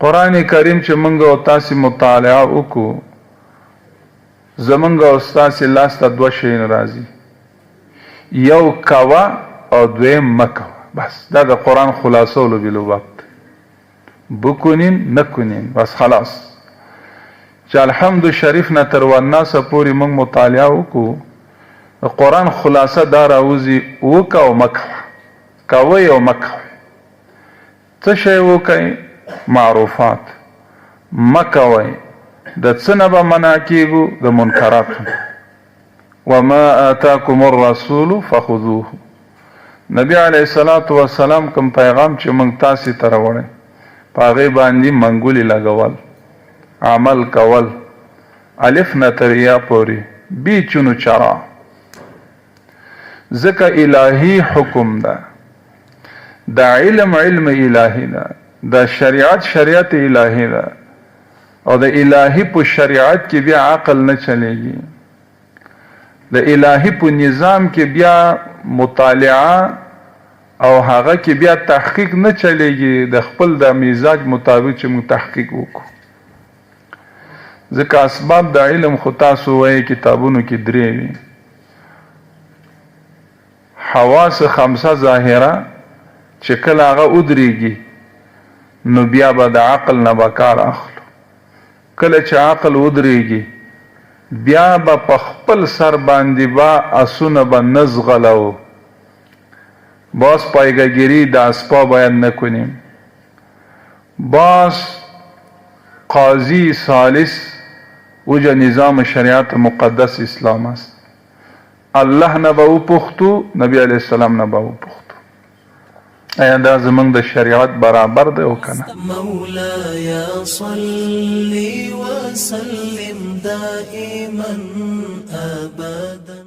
قرآن کریم چې موږ او تاسو مطالعه وکړو زمونږ او تاسو لاس ته دوه شی راځي، یو کوا او دویم مکوا. بس دا د قرآن خلاصولو بلو وقت بکنین نکنین بس خلاص. چې الحمد شریف نه تر والناس پورې موږ مطالعه وکړو د قرآن خلاصه دا راوځي وکه او مکوا، کوئ او مکوئ. څه شی وکئ؟ معروفات. مکوئ د څه نه به منع کیږو؟ د منکراتو. وما آتاکم الرسول فخذوه. نبی علیہ الصلوۃ والسلام کوم پیغام چې موږ تاسو ته راوړی په هغې باندې منګولې لګول، عمل کول، الف نه تر یا پورې بی چونو چرا. ځکه الهی حکم ده، دا علم الهی ده، دا شریعت الهی ده، او د الهی په شریعت کې بیا عقل نه چلیږي. د الهی په نظام کې بیا مطالعه او هغه کې بیا تحقیق نه چلیږي د خپل د مزاج مطابق چې موږ تحقیق وکړو. ځکه اسباب د علم خو تاسو وایي کتابونو کې درې وي: حواس خمسه ظاهره چې کله هغه ودرېږي نو بیا به د عقل نه به کار اخلو. کله چې عقل ودرېږي بیا به په خپل سر باندې به اسونه به نزغلو. باز پایگاگیری د اسباب باید نکنیم. باز قاضی ثالث وجه نظام شریعت مقدس اسلام است. الله نه به وپوښتو، نبی علیہ السلام نه به وپوښتو. ایا دا زمونږ د شریعت برابر دی او کنه؟ مولاي صل وسلم دائما ابدا.